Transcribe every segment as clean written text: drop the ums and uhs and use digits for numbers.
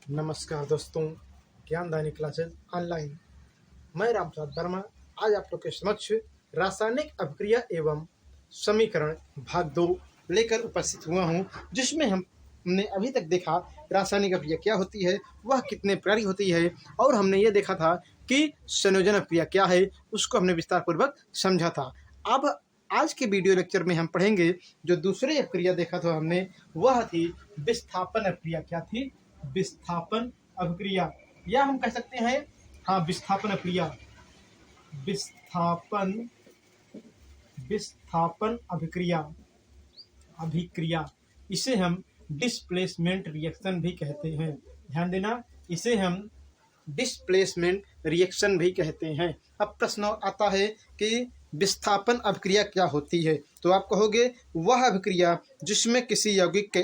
नमस्कार दोस्तों, ज्ञानदायनी classes online. मैं रामप्रसाद वर्मा आज आप लोग के समक्ष रासायनिक अभिक्रिया एवं समीकरण भाग 2 लेकर उपस्थित हुआ हूं, जिसमें हमने अभी तक देखा रासायनिक अभिक्रिया क्या होती है, वह कितने प्रकार की होती है, और हमने ये देखा था कि संयोजन अभिक्रिया क्या है, उसको हमने विस्तार पूर्वक समझा था। अब आज के वीडियो लेक्चर में हम पढ़ेंगे जो दूसरी अभिक्रिया देखा था हमने, वह थी विस्थापन अभिक्रिया। क्या थी? विस्थापन अभिक्रिया, या हम कह सकते हैं हाँ विस्थापन अभिक्रिया। विस्थापन विस्थापन अभिक्रिया इसे हम डिस्प्लेसमेंट रिएक्शन भी कहते हैं। ध्यान देना, इसे हम डिस्प्लेसमेंट रिएक्शन भी कहते हैं। अब प्रश्न आता है कि विस्थापन अभिक्रिया क्या होती है, तो आप कहोगे वह अभिक्रिया जिसमें किसी यौगिक के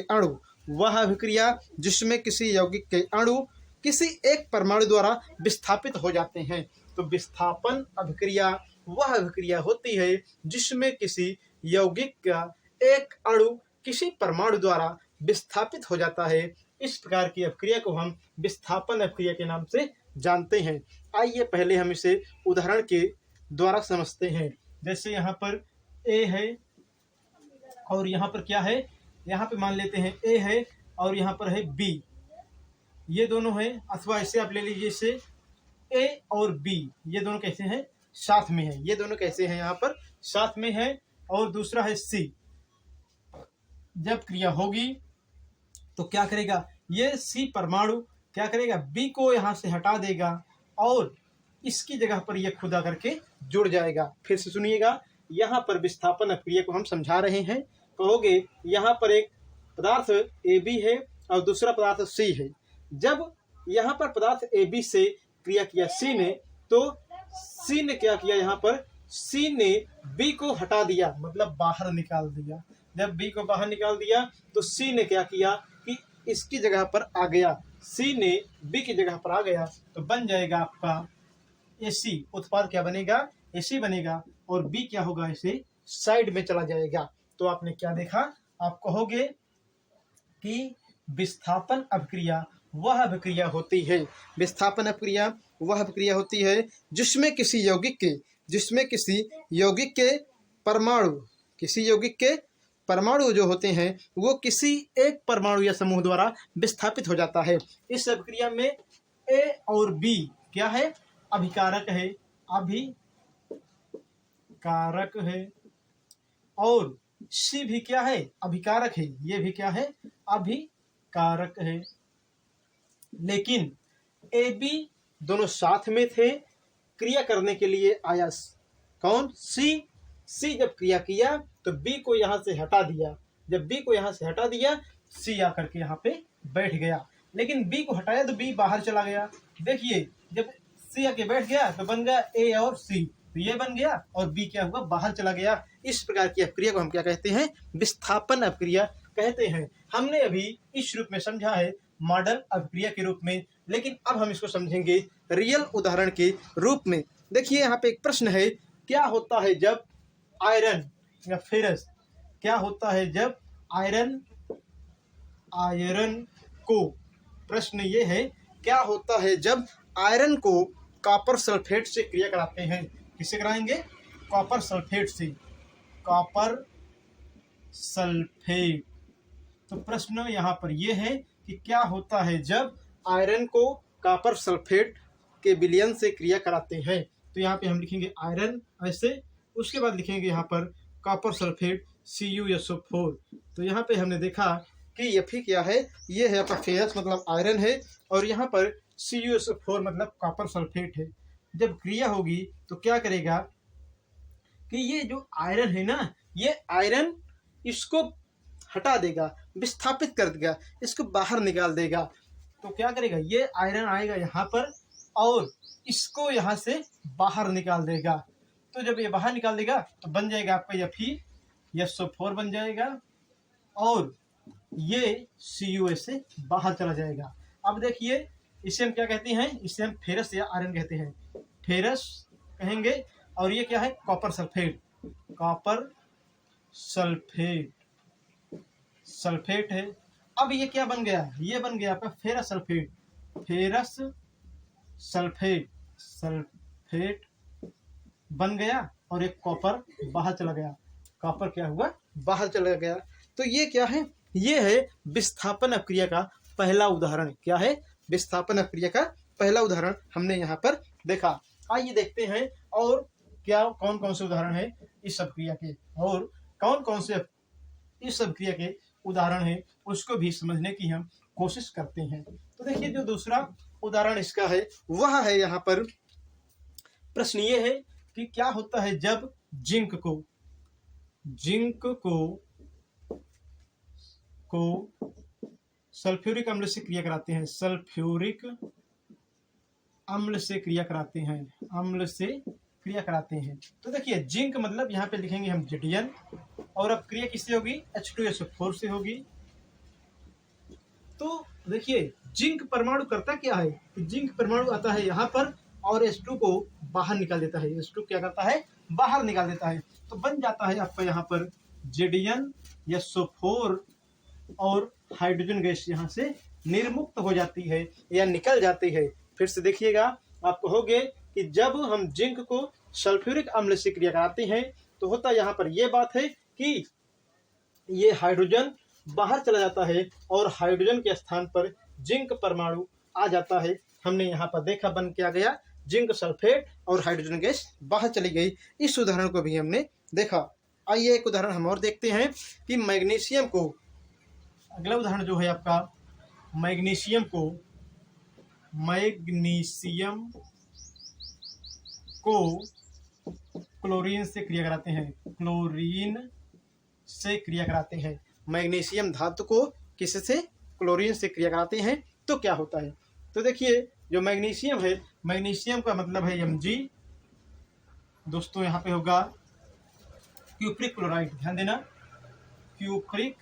अणु किसी एक परमाणु द्वारा विस्थापित हो जाते हैं। तो विस्थापन अभिक्रिया वह अभिक्रिया होती है जिसमें किसी यौगिक का एक अणु किसी परमाणु द्वारा विस्थापित हो जाता है। इस प्रकार की अभिक्रिया को हम विस्थापन अभिक्रिया के नाम से जानते हैं। आइए पहले हम इसे उदाहरण के द्वारा समझते हैं। जैसे यहाँ पर ए है और यहाँ पर क्या है, यहाँ पे मान लेते हैं ए है और यहाँ पर है बी, ये दोनों है। अथवा ऐसे आप ले लीजिए, इसे ए और बी ये दोनों कैसे हैं, साथ में है। ये दोनों कैसे हैं, यहाँ पर साथ में है। और दूसरा है सी। जब क्रिया होगी तो क्या करेगा, ये सी परमाणु क्या करेगा, बी को यहाँ से हटा देगा और इसकी जगह पर ये खुदा करके जुड़ जाएगा। फिर से सुनिएगा, यहाँ पर विस्थापन अभिक्रिया को हम समझा रहे हैं। कहोगे यहाँ पर एक पदार्थ ए बी है और दूसरा पदार्थ सी है। जब यहाँ पर पदार्थ ए बी से क्रिया किया सी ने, तो सी ने क्या किया, यहाँ पर सी ने बी को हटा दिया, मतलब बाहर निकाल दिया। जब बी को बाहर निकाल दिया तो सी ने क्या किया कि इसकी जगह पर आ गया, सी ने बी की जगह पर आ गया, तो बन जाएगा आपका एसी। उत्पाद क्या बनेगा, एसी बनेगा। और बी क्या होगा, इसे साइड में चला जाएगा। तो आपने क्या देखा, आप कहोगे कि विस्थापन अभिक्रिया वह अभिक्रिया होती है, विस्थापन अभिक्रिया वह अभिक्रिया होती है जिसमें किसी यौगिक के परमाणु जो होते हैं वो किसी एक परमाणु या समूह द्वारा विस्थापित हो जाता है। इस अभिक्रिया में ए और बी क्या है, अभिकारक है, और सी भी क्या है, अभिकारक है। ये भी क्या है, अभिकारक है। लेकिन ए बी दोनों साथ में थे, क्रिया करने के लिए आया कौन, सी। जब क्रिया किया तो बी को यहाँ से हटा दिया। जब बी को यहाँ से हटा दिया, सी आकर के यहाँ पे बैठ गया। लेकिन बी को हटाया तो बी बाहर चला गया। देखिए, जब सी आके बैठ गया तो बन गया ए और सी, तो ये बन गया और बी क्या हुआ, बाहर चला गया। इस प्रकार की अभिक्रिया को हम क्या कहते हैं, विस्थापन अभिक्रिया कहते हैं। हमने अभी इस रूप में समझा है मॉडल अभिक्रिया के रूप में, लेकिन अब हम इसको समझेंगे रियल उदाहरण के रूप में। देखिए यहाँ पे एक प्रश्न है, क्या होता है जब आयरन या फेरस, क्या होता है जब आयरन को, प्रश्न ये है क्या होता है जब आयरन को कॉपर सल्फेट से क्रिया कराते हैं। किससे कराएंगे, कॉपर सल्फेट से, कॉपर सल्फेट। तो प्रश्न यहाँ पर यह है कि क्या होता है जब आयरन को कॉपर सल्फेट के विलयन से क्रिया कराते हैं। तो यहाँ पे हम लिखेंगे आयरन ऐसे, उसके बाद लिखेंगे यहाँ पर कॉपर सल्फेट CuSO4। तो यहाँ पे हमने देखा कि Fe क्या है, ये है आपका फेरस मतलब आयरन है, और यहाँ पर CuSO4 मतलब कॉपर सल्फेट है। जब क्रिया होगी तो क्या करेगा कि ये जो आयरन है ना, ये आयरन इसको हटा देगा, विस्थापित कर देगा, इसको बाहर निकाल देगा। तो क्या करेगा, ये आयरन आएगा यहाँ पर और इसको यहाँ से बाहर निकाल देगा। तो जब ये बाहर निकाल देगा तो बन जाएगा आपका FeSO4 बन जाएगा, और ये CuS से बाहर चला जाएगा। अब देखिए, इसे हम क्या कहते हैं, इसे हम फेरस या आयरन कहते हैं, फेरस कहेंगे। और ये क्या है, कॉपर सल्फेट है। अब ये क्या बन गया, ये बन गया आपका ferrous sulphate. Ferrous sulphate sulphate बन गया और एक कॉपर बाहर चला गया। कॉपर क्या हुआ, बाहर चला गया। तो ये क्या है, ये है विस्थापन अपक्रिया का पहला उदाहरण। क्या है, विस्थापन अपक्रिया का पहला उदाहरण हमने यहाँ पर देखा। आइए देखते हैं और क्या कौन कौन से उदाहरण है इस अपक्रिया के, और कौन कौन से इस अपक्रिया के उदाहरण है उसको भी समझने की हम कोशिश करते हैं। तो देखिए, जो दूसरा उदाहरण इसका है वह है, यहाँ पर प्रश्न ये है कि क्या होता है जब जिंक को सल्फ्यूरिक अम्ल से क्रिया कराते हैं, सल्फ्यूरिक अम्ल से क्रिया कराते हैं। तो देखिए, जिंक मतलब यहाँ पे लिखेंगे हम Zn, और अब क्रिया किससे होगी, H2SO4 से होगी। तो देखिए, जिंक परमाणु करता क्या है, जिंक परमाणु आता है यहाँ पर और H2 को बाहर निकाल देता है। H2 क्या करता है, बाहर निकाल देता है। तो बन जाता है आपका यहाँ पर ZnSO4, और हाइड्रोजन गैस यहाँ से निर्मुक्त हो जाती है या निकल जाती है। फिर से देखिएगा, आप कहोगे कि जब हम जिंक को सल्फ्यूरिक अम्ल से क्रिया कराते हैं तो होता यहाँ पर यह बात है कि ये हाइड्रोजन बाहर चला जाता है और हाइड्रोजन के स्थान पर जिंक परमाणु आ जाता है। हमने यहाँ पर देखा बन क्या गया, जिंक सल्फेट और हाइड्रोजन गैस बाहर चली गई। इस उदाहरण को भी हमने देखा। आइए एक उदाहरण हम और देखते हैं कि मैग्नीशियम को, अगला उदाहरण जो है आपका मैग्नीशियम को क्लोरीन से क्रिया कराते हैं। मैग्नीशियम धातु को किससे, क्लोरीन से क्रिया कराते हैं। तो क्या होता है, तो देखिए, जो मैग्नीशियम है, मैग्नीशियम का मतलब है Mg। दोस्तों यहाँ पे होगा क्यूप्रिक क्लोराइड, ध्यान देना, क्यूप्रिक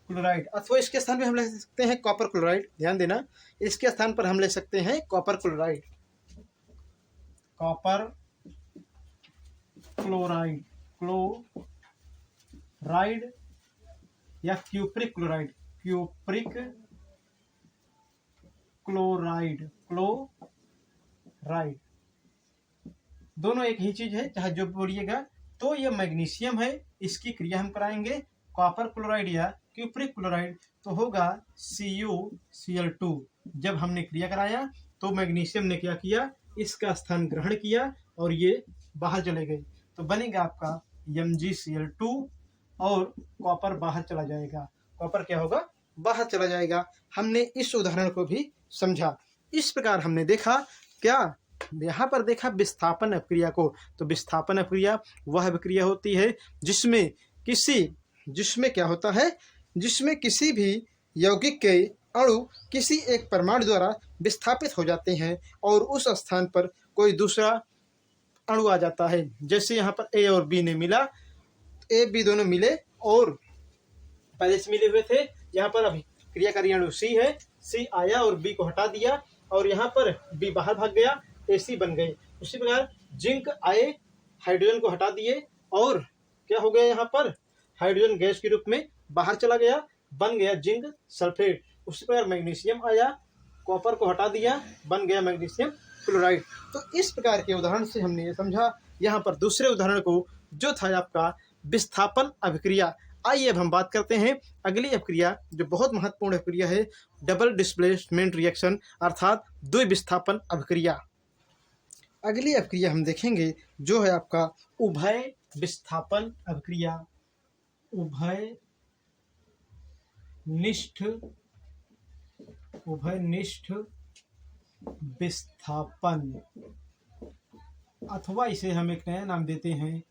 क्लोराइड, अथवा इसके स्थान पर हम ले सकते हैं कॉपर क्लोराइड। ध्यान देना, इसके स्थान पर हम ले सकते हैं कॉपर क्लोराइड, या क्यूप्रिक क्लोराइड, दोनों एक ही चीज है, चाहे जो बोलिएगा। तो ये मैग्नीशियम है, इसकी क्रिया हम कराएंगे कॉपर क्लोराइड या क्यूप्रिक क्लोराइड, तो होगा CuCl2। जब हमने क्रिया कराया तो मैग्नीशियम ने क्या किया, इसका स्थान ग्रहण किया और ये बाहर चले गए। तो बनेगा आपका MgCl2 और कॉपर बाहर चला जाएगा। कॉपर क्या होगा, बाहर चला जाएगा। हमने इस उदाहरण को भी समझा। इस प्रकार हमने देखा, क्या यहाँ पर देखा विस्थापन अपक्रिया को। तो विस्थापन अपक्रिया वह अपक्रिया होती है जिसमें क्या होता है, जिसमें किसी भी यौगिक के अणु किसी एक परमाणु द्वारा विस्थापित हो जाते हैं और उस स्थान पर कोई दूसरा अणु आ जाता है। जैसे यहाँ पर A और B ने मिला, A B दोनों मिले और पहले से मिले हुए थे। यहाँ पर अभी क्रियाकारी अणु C है, C आया और B को हटा दिया और यहाँ पर B बाहर भाग गया, AC बन गए। उसी प्रकार जिंक आए, हाइड्रोजन को हटा दिए और क्या हो गया, यहाँ पर हाइड्रोजन गैस के रूप में बाहर चला गया, बन गया जिंक सल्फेट। उसी प्रकार मैग्नीशियम आया, कॉपर को हटा दिया, बन गया मैग्नीशियम क्लोराइड। तो इस प्रकार के उदाहरण से हमने ये समझा। यहाँ पर दूसरे उदाहरण को जो था आपका विस्थापन अभिक्रिया। आइए अब हम बात करते हैं अगली अभिक्रिया, जो बहुत महत्वपूर्ण अभिक्रिया है, डबल डिस्प्लेसमेंट रिएक्शन, अर्थात द्विविस्थापन अभिक्रिया। अगली अभिक्रिया हम देखेंगे जो है आपका उभय विस्थापन अभिक्रिया, उभयनिष्ठ विस्थापन, अथवा इसे हम एक नया नाम देते हैं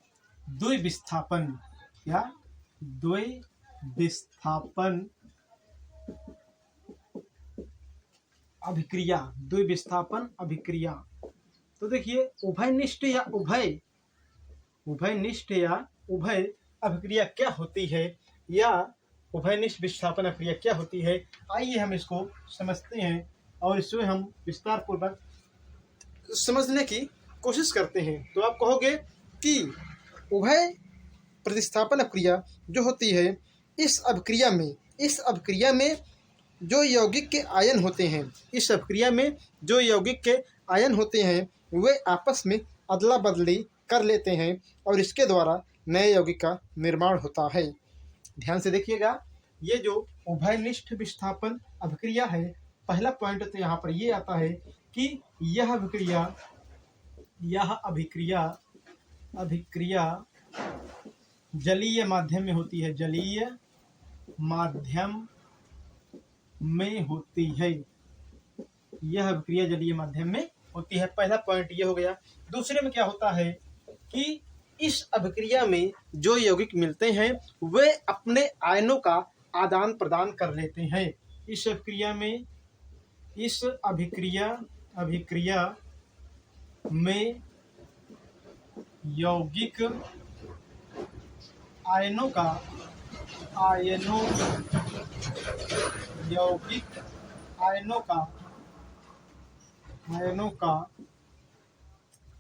द्विविस्थापन या द्विविस्थापन अभिक्रिया। तो देखिए, उभयनिष्ठ या उभय अभिक्रिया क्या होती है, या उभयनिष्ठ विस्थापन अभिक्रिया क्या होती है। आइए हम इसको समझते हैं और इसमें हम विस्तार पूर्वक समझने की कोशिश करते हैं। तो आप कहोगे कि उभय प्रतिस्थापन अभिक्रिया जो होती है, इस अभिक्रिया में जो यौगिक के आयन होते हैं, इस अभिक्रिया में जो यौगिक के आयन होते हैं वे आपस में अदला बदली कर लेते हैं और इसके द्वारा नए यौगिक का निर्माण होता है। ध्यान से देखिएगा, ये जो उभयनिष्ठ विस्थापन अभिक्रिया है, पहला पॉइंट तो यहाँ पर ये आता है कि यह अभिक्रिया जलीय माध्यम में होती है, जलीय माध्यम में होती है। यह अभिक्रिया जलीय माध्यम में होती है, पहला पॉइंट ये हो गया। दूसरे में क्या होता है कि इस अभिक्रिया में जो यौगिक मिलते हैं वे अपने आयनों का आदान प्रदान कर लेते हैं। इस अभिक्रिया में यौगिक आयनों का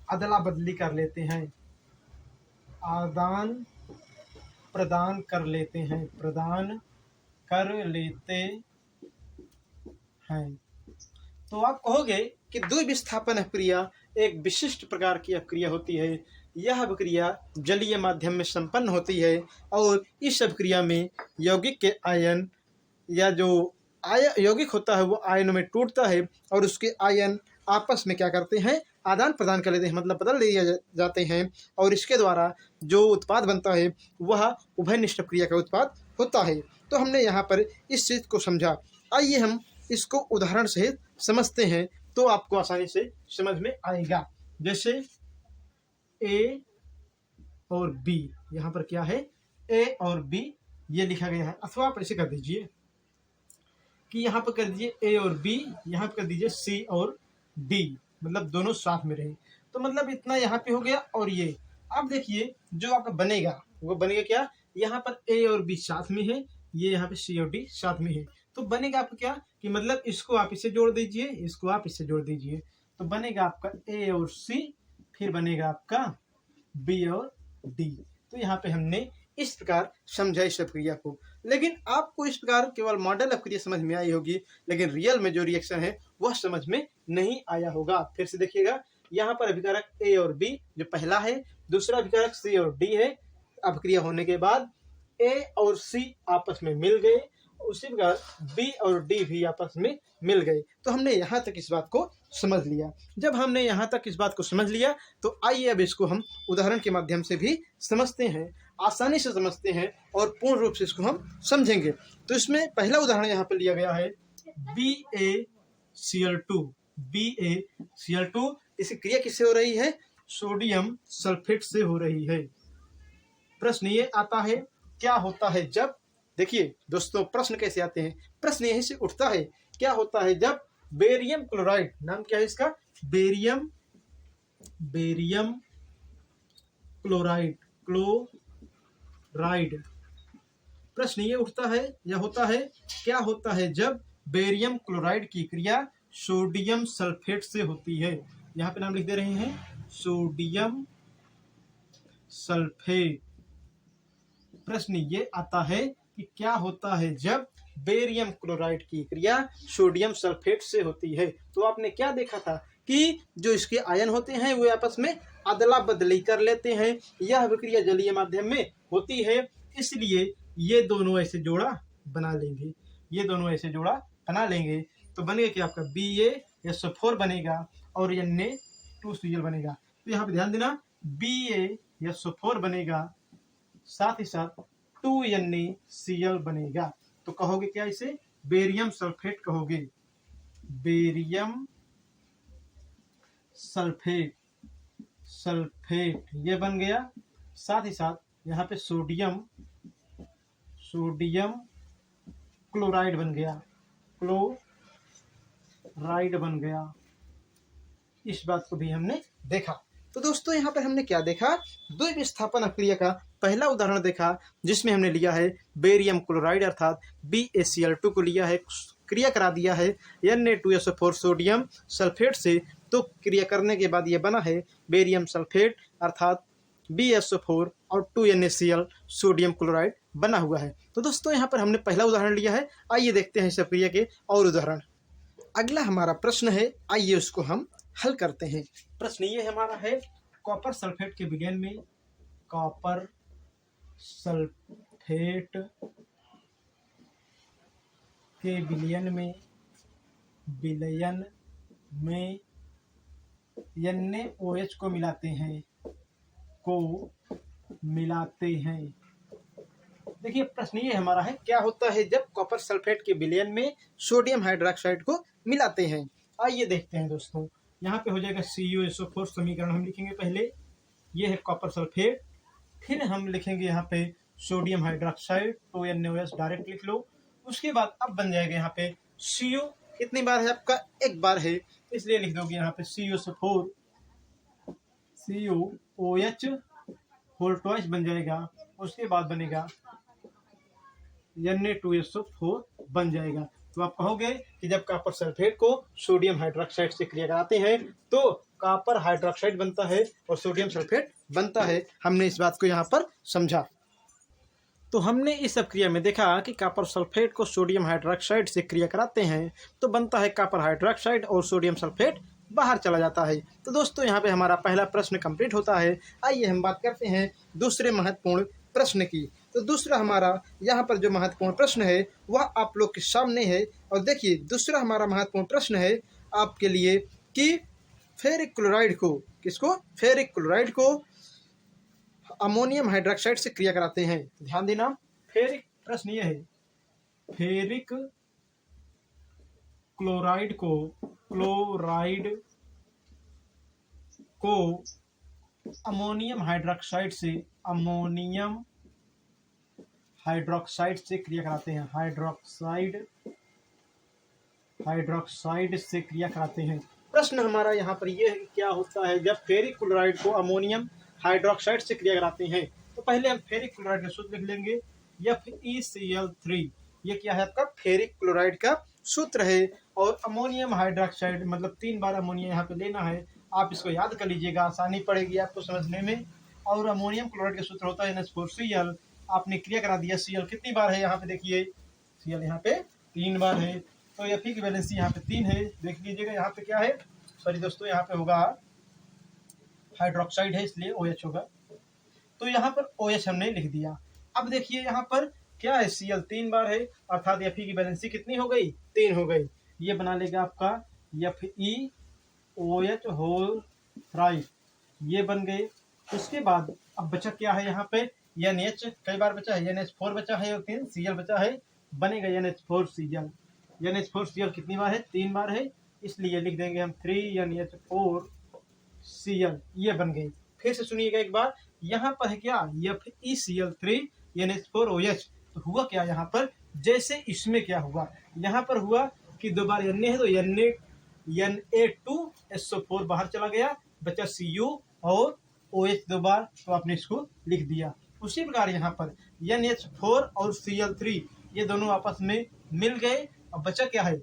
अदला बदली कर लेते हैं, आदान प्रदान कर लेते हैं, तो आप कहोगे कि द्विविस्थापन अभिक्रिया एक विशिष्ट प्रकार की अभिक्रिया होती है। यह अभिक्रिया जलीय माध्यम में संपन्न होती है और इस अभिक्रिया में यौगिक के आयन या जो यौगिक होता है वो आयनों में टूटता है और उसके आयन आपस में क्या करते हैं, आदान प्रदान कर लेते हैं, मतलब बदल दिए जाते हैं और इसके द्वारा जो उत्पाद बनता है वह उभयनिष्ठ क्रिया का उत्पाद होता है। तो हमने यहाँ पर इस चीज़ को समझा। आइए हम इसको उदाहरण सहित समझते हैं तो आपको आसानी से समझ में आएगा। जैसे ए और बी, यहाँ पर क्या है, ए और बी ये लिखा गया है, अथवा आप ऐसे कर दीजिए कि यहाँ पर कर दीजिए ए और बी, यहाँ पर कर दीजिए सी और डी, मतलब दोनों साथ में रहे। तो मतलब इतना यहाँ पे हो गया। और ये अब देखिए जो आपका बनेगा वो बनेगा क्या, यहाँ पर ए और बी साथ में है, ये यहाँ पे सी और डी साथ में है। तो बनेगा आपका क्या कि मतलब इसको आप इससे जोड़ दीजिए, इसको आप इससे जोड़ दीजिए, तो बनेगा आपका ए और सी, फिर बनेगा आपका बी और डी। तो यहाँ पे हमने इस प्रकार समझा इस अभिक्रिया को। लेकिन आपको इस प्रकार केवल मॉडल अभिक्रिया समझ में आई होगी, लेकिन रियल में जो रिएक्शन है वह समझ में नहीं आया होगा। फिर से देखिएगा, यहाँ पर अभिकारक ए और बी जो पहला है, दूसरा अभिकारक सी और डी है। अभिक्रिया होने के बाद ए और सी आपस में मिल गए, उसी प्रकार बी और डी भी आपस में मिल गए। तो हमने यहाँ तक इस बात को समझ लिया। जब हमने यहाँ तक इस बात को समझ लिया तो आइए अब इसको हम उदाहरण के माध्यम से भी समझते हैं, आसानी से समझते हैं और पूर्ण रूप से इसको हम समझेंगे। तो इसमें पहला उदाहरण यहाँ पर लिया गया है BaCl2। इसकी क्रिया किससे हो रही है, सोडियम सल्फेट से हो रही है। प्रश्न ये आता है क्या होता है जब, देखिए दोस्तों प्रश्न कैसे आते हैं, प्रश्न यहीं से उठता है, क्या होता है जब बेरियम क्लोराइड, नाम क्या है इसका, बेरियम क्लोराइड, प्रश्न ये उठता है या होता है, क्या होता है जब बेरियम क्लोराइड की क्रिया सोडियम सल्फेट से होती है। यहाँ पे नाम लिख दे रहे हैं, सोडियम सल्फेट। प्रश्न ये आता है कि क्या होता है जब बेरियम क्लोराइड की क्रिया सोडियम सल्फेट से होती है। तो आपने क्या देखा था कि जो इसके आयन होते हैं वो आपस में अदला बदली कर लेते हैं। यह अभिक्रिया जलीय माध्यम में होती है, इसलिए ये दोनों ऐसे जोड़ा बना लेंगे, तो बनेगा कि आपका BaSO4 बनेगा और Na2Cl बनेगा। तो यहाँ पे ध्यान देना, BaSO4 बनेगा, साथ ही साथ 2NaCl बनेगा। तो कहोगे क्या इसे, बेरियम सल्फेट कहोगे, बेरियम सल्फेट ये बन गया। साथ ही साथ यहाँ पे सोडियम क्लोराइड बन गया, इस बात को भी हमने देखा। तो दोस्तों यहाँ पर हमने क्या देखा, द्विविस्थापन अभिक्रिया का पहला उदाहरण देखा जिसमें हमने लिया है बेरियम क्लोराइड अर्थात BaCl2 को लिया है, क्रिया करा दिया है Na2SO4 सोडियम सल्फेट से। तो क्रिया करने के बाद ये बना है बेरियम सल्फेट अर्थात BaSO4 और 2NaCl सोडियम क्लोराइड बना हुआ है। तो दोस्तों यहाँ पर हमने पहला उदाहरण लिया है, आइए देखते हैं इस क्रिया के और उदाहरण। अगला हमारा प्रश्न है, आइए उसको हम हल करते हैं। प्रश्न ये हमारा है, कॉपर सल्फेट के विलयन में, कॉपर सल्फेट के विलयन में NaOH को मिलाते हैं। देखिए प्रश्न ये हमारा है, क्या होता है जब कॉपर सल्फेट के विलयन में सोडियम हाइड्रोक्साइड को मिलाते हैं। आइए देखते हैं दोस्तों। यहाँ पे हो जाएगा CuSO4 समीकरण हम लिखेंगे पहले, ये है कॉपर सल्फेट, फिर हम लिखेंगे यहाँ पे सोडियम हाइड्रोक्साइड, तो NaOH डायरेक्ट लिख लो। उसके बाद अब बन जाएगा यहाँ पे Cu, कितनी बार है आपका, एक बार है, इसलिए लिख दोगे यहाँ पे CuSO4 CuOH होल ट्वाइस बन जाएगा। उसके बाद बनेगा Na2SO4 बन जाएगा। तो आप कहोगे कि जब कॉपर सल्फेट को सोडियम हाइड्रोक्साइड से क्रिया कराते हैं तो कॉपर हाइड्रोक्साइड बनता है और सोडियम सल्फेट बनता है। हमने इस बात को यहाँ पर समझा। तो हमने इस सब क्रिया में देखा कि कॉपर सल्फेट को सोडियम हाइड्रोक्साइड से क्रिया कराते हैं तो बनता है कॉपर हाइड्रोक्साइड और सोडियम सल्फेट बाहर चला जाता है। तो दोस्तों यहाँ पे हमारा पहला प्रश्न कंप्लीट होता है। आइए हम बात करते हैं दूसरे महत्वपूर्ण प्रश्न की। तो दूसरा हमारा यहाँ पर जो महत्वपूर्ण प्रश्न है वह आप लोग के सामने है। और देखिए दूसरा हमारा महत्वपूर्ण प्रश्न है आपके लिए कि फेरिक क्लोराइड को, किसको, फेरिक क्लोराइड को अमोनियम हाइड्रोक्साइड से क्रिया कराते हैं। ध्यान देना, फेरिक, प्रश्न यह है, फेरिक क्लोराइड को अमोनियम हाइड्रोक्साइड से क्रिया कराते हैं, हाइड्रोक्साइड से क्रिया कराते हैं। प्रश्न हमारा यहाँ पर यह है, क्या होता है जब फेरिक क्लोराइड को अमोनियम हाइड्रोक्साइड से क्रिया कराते हैं। तो पहले हम फेरिक क्लोराइड का सूत्र लिख लेंगे, FeCl3। ये क्या है आपका, फेरिक क्लोराइड का सूत्र है। और अमोनियम हाइड्रोक्साइड मतलब 3 बार अमोनिया यहाँ पे लेना है। आप इसको याद कर लीजिएगा, आसानी पड़ेगी आपको समझने में। और अमोनियम क्लोराइड का सूत्र होता है NH4Cl। आपने क्रिया करा दिया, Cl कितनी बार है यहाँ पे, देखिए Cl यहाँ पे 3 बार है। तो Fe की वैलेंसी यहाँ पे 3 है, देख लीजिएगा। यहाँ पे क्या है, सॉरी दोस्तों, यहाँ पे होगा हाइड्रोक्साइड है इसलिए OH होगा। तो यहाँ पर OH हमने लिख दिया। अब देखिए यहाँ पर क्या है, Cl 3 बार है, अर्थात Fe की वैलेंसी कितनी हो गई, 3 हो गई। ये बना लेगा आपका FeOH होल थ्राइस, ये बन गए। उसके बाद अब बचा क्या है यहाँ पे, NH कई बार बचा है, NH4 बचा है और 3 Cl बचा है, बनेगा NH4Cl। NH4Cl कितनी बार है, 3 बार है, इसलिए लिख देंगे हम 3NH4Cl, ये बन गई। फिर से सुनिएगा एक बार, यहाँ पर है क्या, FeCl3 NH4OH। तो हुआ क्या यहाँ पर, जैसे इसमें क्या हुआ, यहाँ पर हुआ कि 2 बार Na है तो Na2SO4 बाहर चला गया, बचा Cu और OH 2 बार, तो आपने इसको लिख दिया। उसी प्रकार यहाँ पर NH4 और Cl3 ये दोनों आपस में मिल गए। अब बचा क्या है,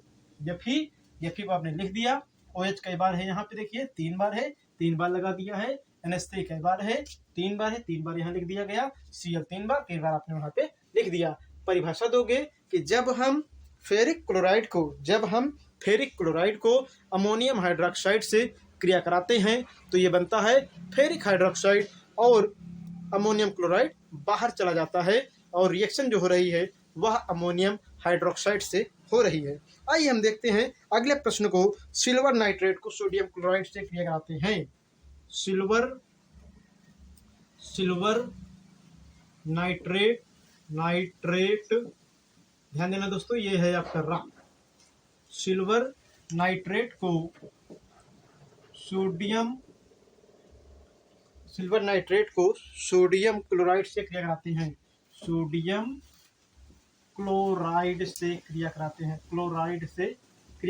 Fe को आपने लिख दिया। OH कई बार है यहाँ पे, देखिए 3 बार है, 3 बार लगा दिया है। NH3 कई बार है, 3 बार है, 3 बार यहाँ लिख दिया गया। Cl 3 बार, 3 बार आपने वहाँ पे लिख दिया। परिभाषा दोगे कि जब हम फेरिक क्लोराइड को अमोनियम हाइड्रोक्साइड से क्रिया कराते हैं तो ये बनता है फेरिक हाइड्रोक्साइड और अमोनियम क्लोराइड बाहर चला जाता है और रिएक्शन जो हो रही है वह अमोनियम हाइड्रोक्साइड से हो रही है। आइए हम देखते हैं अगले प्रश्न को, सिल्वर नाइट्रेट को सोडियम क्लोराइड से क्रिया कराते हैं। सिल्वर नाइट्रेट, ध्यान देना दोस्तों, ये है आपका रॉक। सिल्वर नाइट्रेट को सोडियम क्लोराइड से क्रिया कराते हैं, सोडियम क्लोराइड से क्रिया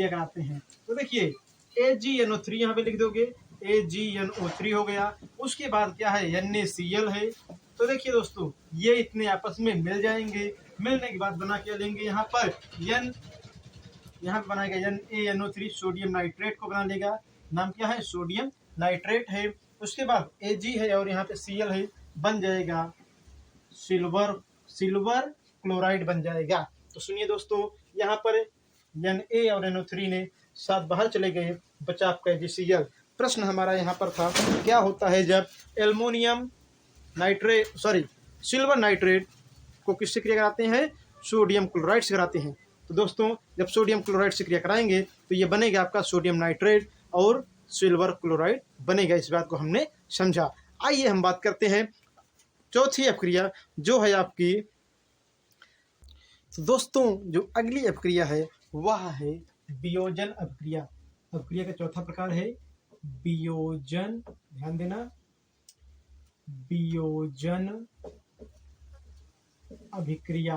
कराते हैं। तो देखिए AgNO3 यहाँ पे लिख दोगे, AgNO3 हो गया। उसके बाद क्या है, NaCl है। तो देखिए दोस्तों, ये इतने आपस में मिल जाएंगे। मिलने के बाद बना क्या लेंगे, यहाँ पर यहाँ पे बनाएगा NaNO3, सोडियम नाइट्रेट को बना लेगा। नाम क्या है, सोडियम नाइट्रेट है। उसके बाद Ag है और यहाँ पे Cl है, बन जाएगा सिल्वर क्लोराइड बन जाएगा। तो सुनिए दोस्तों, यहाँ पर Na और NO3 ने साथ बाहर चले गए, बचा आपका HCl। प्रश्न हमारा यहाँ पर था, क्या होता है जब एल्युमिनियम नाइट्रेट सिल्वर नाइट्रेट को किससे क्रिया कराते हैं? सोडियम क्लोराइड से कराते हैं। तो दोस्तों, जब सोडियम क्लोराइड से क्रिया कराएंगे तो ये बनेगा आपका सोडियम नाइट्रेट और सिल्वर क्लोराइड बनेगा। इस बात को हमने समझा। आइए हम बात करते हैं चौथी अपक्रिया जो है आपकी। तो दोस्तों, जो अगली अपक्रिया है वह है वियोजन अपक्रिया। अपक्रिया का चौथा प्रकार है वियोजन। ध्यान देना, वियोजन अभिक्रिया।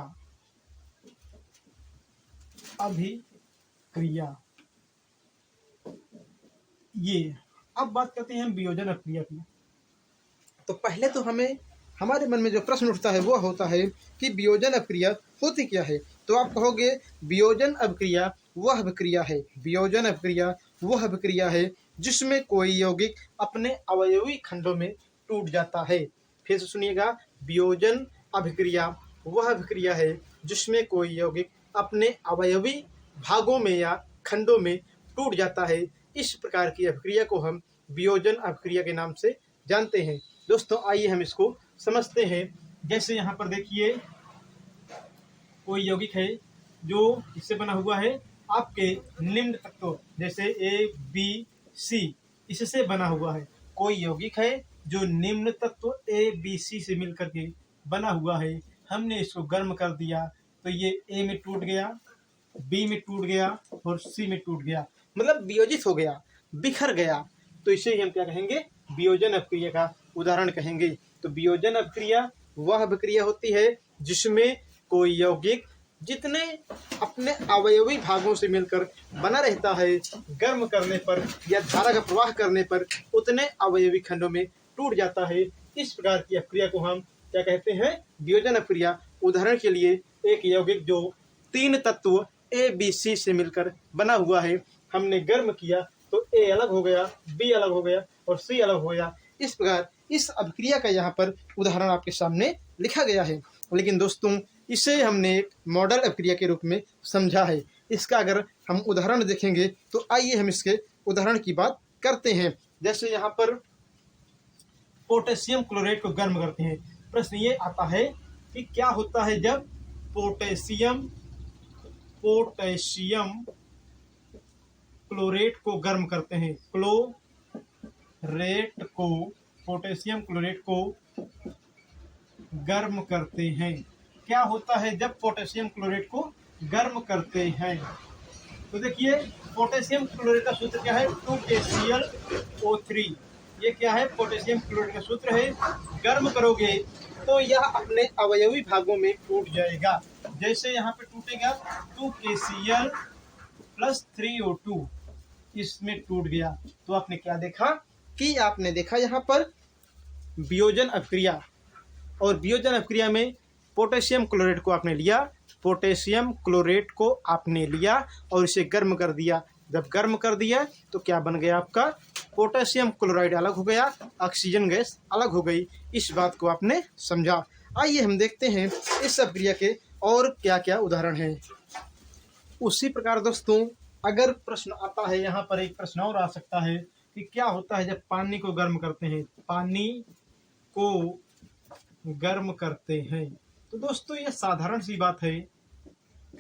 ये अब बात करते हैं हम वियोजन अपक्रिया की। तो पहले तो हमारे मन में जो प्रश्न उठता है वो होता है कि वियोजन अपक्रिया होती क्या है। तो आप कहोगे वियोजन अपक्रिया वह अपक्रिया है, वियोजन अपक्रिया वह अपक्रिया है जिसमें कोई यौगिक अपने अवयवी खंडों में टूट जाता है। फिर से सुनिएगा, वियोजन अभिक्रिया वह अभिक्रिया है जिसमें कोई यौगिक अपने अवयवी भागों में या खंडों में टूट जाता है। इस प्रकार की अभिक्रिया को हम वियोजन अभिक्रिया के नाम से जानते हैं। दोस्तों, आइए हम इसको समझते हैं। जैसे यहाँ पर देखिए, कोई यौगिक है जो इससे बना हुआ है, आपके निम्न तत्व जैसे ABC इससे बना हुआ है। कोई यौगिक है जो निम्न तत्व ABC से मिलकर के बना हुआ है। हमने इसको गर्म कर दिया तो ये A में टूट गया, B में टूट गया और C में टूट गया, मतलब वियोजित हो गया, बिखर गया। तो इसे ही हम क्या कहेंगे? वियोजन अपक्रिया का उदाहरण कहेंगे। तो वियोजन अपक्रिया वह अपक्रिया होती है जिसमें कोई यौगिक जितने अपने अवयवी भागों से मिलकर बना रहता है, गर्म करने पर या धारा का प्रवाह करने पर उतने अवयवी खंडों में टूट जाता है। इस प्रकार की अपक्रिया को हम क्या कहते हैं? वियोजन अपक्रिया। उदाहरण के लिए, एक यौगिक जो 3 तत्व ABC से मिलकर बना हुआ है, हमने गर्म किया तो A अलग हो गया, B अलग हो गया और C अलग हो गया। इस प्रकार इस अपक्रिया का यहाँ पर उदाहरण आपके सामने लिखा गया है। लेकिन दोस्तों, इसे हमने एक मॉडल अपक्रिया के रूप में समझा है। इसका अगर हम उदाहरण देखेंगे तो आइए हम इसके उदाहरण की बात करते हैं। जैसे यहाँ पर पोटेशियम क्लोराइड को गर्म करते हैं। प्रश्न ये आता है कि क्या होता है जब पोटेशियम क्लोरेट को गर्म करते हैं। पोटेशियम क्लोरेट को गर्म करते हैं। क्या होता है जब पोटेशियम क्लोरेट को गर्म करते हैं? तो देखिए, पोटेशियम क्लोरेट का सूत्र क्या है? 2KClO3। ये क्या है? पोटेशियम क्लोरेट का सूत्र है। गर्म करोगे तो यह अपने अवयवी भागों में टूट जाएगा। जैसे यहाँ पे टूटेगा 2KCl + 3O2, इसमें टूट गया। तो आपने क्या देखा कि आपने देखा यहाँ पर वियोजन अपक्रिया। और वियोजन अपक्रिया में पोटेशियम क्लोरेट को आपने लिया, पोटेशियम क्लोरेट को आपने लिया और इसे गर्म कर दिया। जब गर्म कर दिया तो क्या बन गया? आपका पोटेशियम क्लोराइड अलग हो गया, ऑक्सीजन गैस अलग हो गई। इस बात को आपने समझा। आइए हम देखते हैं इस अपक्रिया के और क्या क्या उदाहरण हैं। उसी प्रकार दोस्तों, अगर प्रश्न आता है, यहाँ पर एक प्रश्न और आ सकता है कि क्या होता है जब पानी को गर्म करते हैं। पानी को गर्म करते हैं। तो दोस्तों, ये साधारण सी बात है,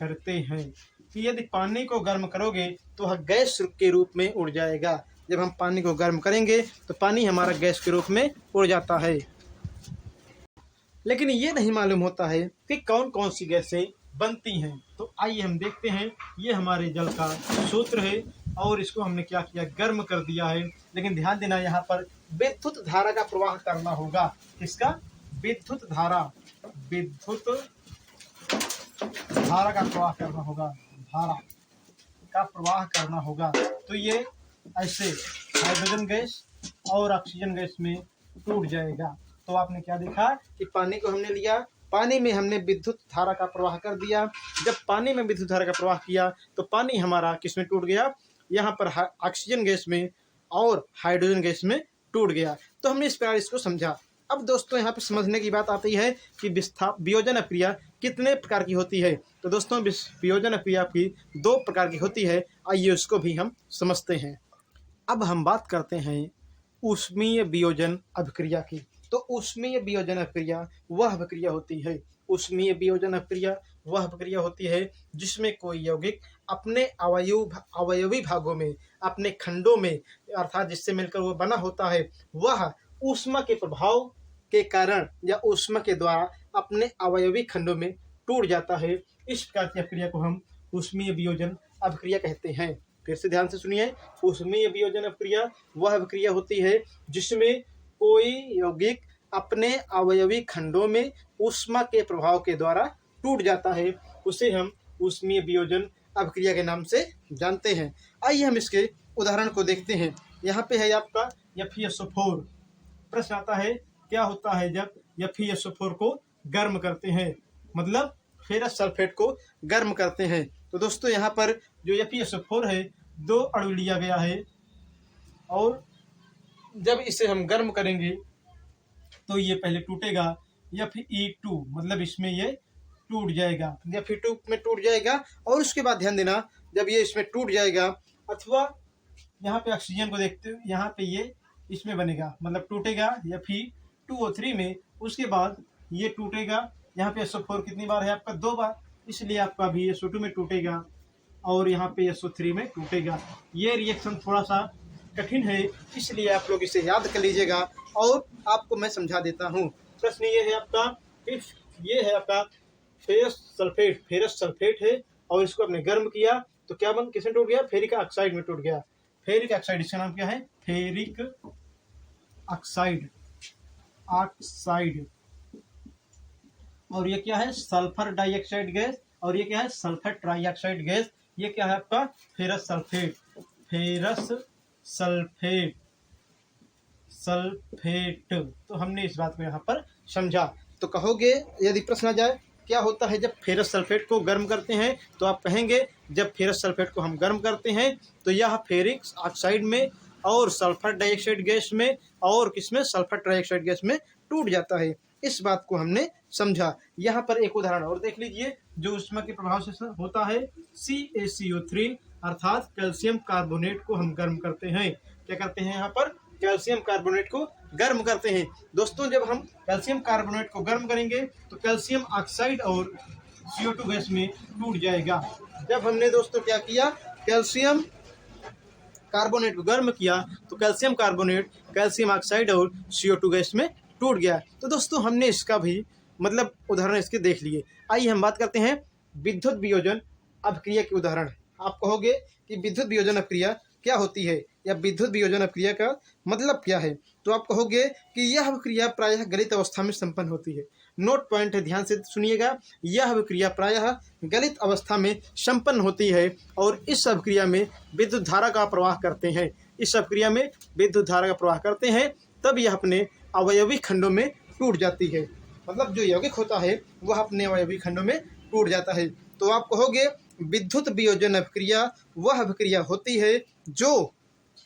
करते हैं कि यदि पानी को गर्म करोगे तो वह गैस के रूप में उड़ जाएगा। जब हम पानी को गर्म करेंगे तो पानी हमारा गैस के रूप में उड़ जाता है। लेकिन ये नहीं मालूम होता है कि कौन कौन सी गैसें बनती हैं। तो आइए हम देखते हैं। ये हमारे जल का सूत्र है और इसको हमने क्या किया? गर्म कर दिया है। लेकिन ध्यान देना, यहाँ पर विद्युत धारा का प्रवाह करना होगा। किसका? विद्युत धारा का प्रवाह करना होगा। धारा का प्रवाह करना होगा। तो ये ऐसे हाइड्रोजन गैस और ऑक्सीजन गैस में टूट जाएगा। तो आपने क्या देखा कि पानी को हमने लिया, पानी में हमने विद्युत धारा का प्रवाह कर दिया। जब पानी में विद्युत धारा का प्रवाह किया तो पानी हमारा किस में टूट गया? यहाँ पर ऑक्सीजन गैस में और हाइड्रोजन गैस में टूट गया। तो हमने इस प्रकार इसको समझा। अब दोस्तों यहाँ पे समझने की बात आती है कि वियोजन अपक्रिया कितने प्रकार की होती है। तो दोस्तों वियोजन अपक्रिया की 2 प्रकार की होती है, आइए उसको भी हम समझते हैं। अब हम बात करते हैं ऊष्मीय वियोजन अभिक्रिया की। तो ऊष्मीय वियोजन अभिक्रिया वह अभिक्रिया होती है, ऊष्मीय वियोजन अभिक्रिया वह अभिक्रिया होती है जिसमें कोई यौगिक अपने अवयवी भागों में, अपने खंडों में, अर्थात जिससे मिलकर वो बना होता है, वह ऊष्मा के प्रभाव के कारण या ऊष्मा के द्वारा अपने अवयवी खंडों में टूट जाता है। इस प्रकार की अभिक्रिया को हम ऊष्मीय वियोजन अभिक्रिया कहते हैं। फिर से ध्यान से सुनिए, ऊष्मीय वियोजन अभिक्रिया वह अभिक्रिया होती है जिसमें कोई यौगिक अपने अवयवी खंडों में ऊष्मा के प्रभाव के द्वारा टूट जाता है, उसे हम ऊष्मीय वियोजन अभिक्रिया के नाम से जानते हैं। आइए हम इसके उदाहरण को देखते हैं। यहाँ पे है आपका FeSO4। प्रश्न आता है क्या होता है जब FeSO4 को गर्म करते हैं, मतलब फेरस सल्फेट को गर्म करते हैं। तो दोस्तों यहाँ पर जो FeSO4 है 2 अणु लिया गया है और जब इसे हम गर्म करेंगे तो ये पहले टूटेगा Fe2, मतलब इसमें ये टूट जाएगा, Fe2 में टूट जाएगा और उसके बाद ध्यान देना जब ये इसमें टूट जाएगा, अथवा यहाँ पे ऑक्सीजन को देखते हो, यहाँ पे ये इसमें बनेगा, मतलब टूटेगा Fe2O3 में, उसके बाद ये टूटेगा। यहाँ पे SO4 कितनी बार है आपका 2 बार, इसलिए आपका भी SO2 में टूटेगा और यहाँ पे SO3 में टूटेगा। ये रिएक्शन थोड़ा सा कठिन है, इसलिए आप लोग इसे याद कर लीजिएगा और आपको मैं समझा देता हूँ। प्रश्न ये है आपका, ये है आपका फेरस सल्फेट है और इसको आपने गर्म किया तो क्या किसमें टूट गया, फेरिक ऑक्साइड में टूट गया। फेरिक ऑक्साइड, इसका नाम क्या है, फेरिक ऑक्साइड। और ये क्या है, सल्फर डाइऑक्साइड गैस, और ये क्या है, सल्फर ट्राइऑक्साइड गैस। ये क्या है आपका, फेरस सल्फेट। तो हमने इस बात को यहाँ पर समझा। तो कहोगे यदि प्रश्न आ जाए क्या होता है जब फेरस सल्फेट को गर्म करते हैं, तो आप कहेंगे जब फेरस सल्फेट को हम गर्म करते हैं तो यह फेरिक ऑक्साइड में और सल्फर डाइऑक्साइड गैस में और किसमें, सल्फर ट्राइऑक्साइड गैस में टूट जाता है। इस बात को हमने समझा। यहाँ पर एक उदाहरण और देख लीजिए जो ऊष्मा के प्रभाव से होता है। CaCO3 अर्थात कैल्शियम कार्बोनेट को हम गर्म करते हैं। क्या करते हैं, यहाँ पर कैल्शियम कार्बोनेट को गर्म करते हैं। दोस्तों जब हम कैल्शियम कार्बोनेट को गर्म करेंगे तो कैल्शियम ऑक्साइड और CO2 गैस में टूट जाएगा। जब हमने दोस्तों क्या किया, कैल्शियम कार्बोनेट को गर्म किया तो कैल्शियम कार्बोनेट, कैल्शियम ऑक्साइड और CO2 गैस में टूट गया। तो दोस्तों हमने इसका भी मतलब उदाहरण इसके देख लिए। आइए हम बात करते हैं विद्युत वियोजन अभिक्रिया के उदाहरण। आप कहोगे कि विद्युत वियोजन अभिक्रिया क्या होती है या विद्युत वियोजन अभिक्रिया का मतलब क्या है, तो आप कहोगे कि यह अभिक्रिया प्रायः गलित अवस्था में संपन्न होती है। नोट पॉइंट है, ध्यान से सुनिएगा। यह अभिक्रिया प्रायः गलित अवस्था में संपन्न होती है और इस अभिक्रिया में विद्युत धारा का प्रवाह करते हैं। इस अभिक्रिया में विद्युत धारा का प्रवाह करते हैं, तब यह अपने अवयवी खंडों में टूट जाती है। मतलब जो यौगिक होता है वह अपने अवयवी खंडों में टूट जाता है। तो आप कहोगे विद्युत वियोजन अभिक्रिया वह अभिक्रिया होती है जो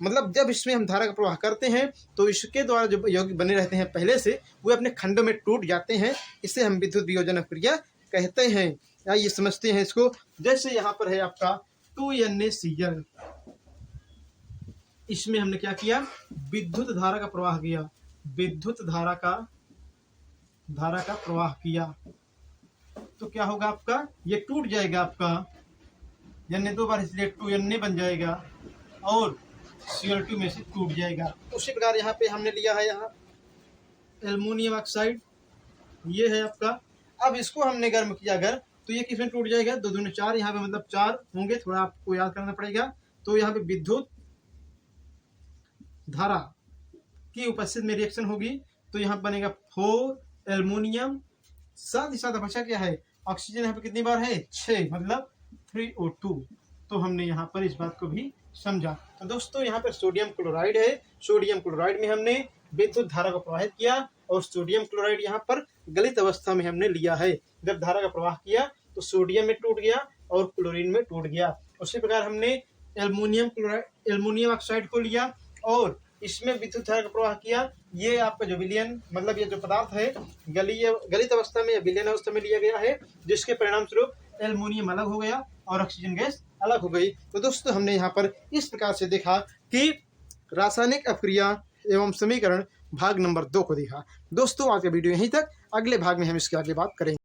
मतलब जब इसमें हम धारा का प्रवाह करते हैं तो इसके द्वारा जो यौगिक बने रहते हैं पहले से, वे अपने खंडों में टूट जाते हैं। इसे हम विद्युत वियोजन अभिक्रिया कहते हैं। आइए समझते हैं इसको। जैसे यहाँ पर है आपका 2NaCl, इसमें हमने क्या किया, विद्युत धारा का प्रवाह किया, विद्युत धारा का प्रवाह किया, तो क्या होगा आपका, ये टूट जाएगा आपका Na 2 बार, इसलिए 2Na बन जाएगा और Cl2 में से टूट जाएगा। उसी प्रकार यहाँ पे हमने लिया है यहाँ एल्युमिनियम ऑक्साइड, ये है आपका। अब इसको हमने गर्म किया अगर, तो ये किसमें टूट जाएगा, 2 दूनी 4, यहाँ पे मतलब 4 होंगे, थोड़ा आपको याद करना पड़ेगा। तो यहाँ पे विद्युत धारा की उपस्थित में रिएक्शन होगी, तो यहाँ बनेगा 4 एल्युमिनियम, साथ ही साथ बचा क्या है, ऑक्सीजन यहाँ पे कितनी बार है, 6, मतलब 3O2। तो हमने यहाँ पर इस बात को भी समझा। तो दोस्तों यहाँ पर सोडियम क्लोराइड है, सोडियम क्लोराइड में हमने विद्युत धारा को प्रवाहित किया और सोडियम क्लोराइड यहाँ पर गलित अवस्था में हमने लिया है। जब धारा का प्रवाह किया तो सोडियम में टूट गया और क्लोरीन में टूट गया। उसी प्रकार हमने एल्युमिनियम ऑक्साइड को लिया और इसमें विद्युत धारा का प्रवाह किया। ये आपका जो विलयन मतलब ये जो पदार्थ है गलित अवस्था में या विलयन अवस्था में लिया गया है, जिसके परिणाम स्वरूप एल्युमिनियम अलग हो गया और ऑक्सीजन गैस अलग हो गई। तो दोस्तों हमने यहाँ पर इस प्रकार से देखा कि रासायनिक अपक्रिया एवं समीकरण भाग नंबर 2 को देखा। दोस्तों आज का वीडियो यहीं तक, अगले भाग में हम इसके आगे बात करेंगे।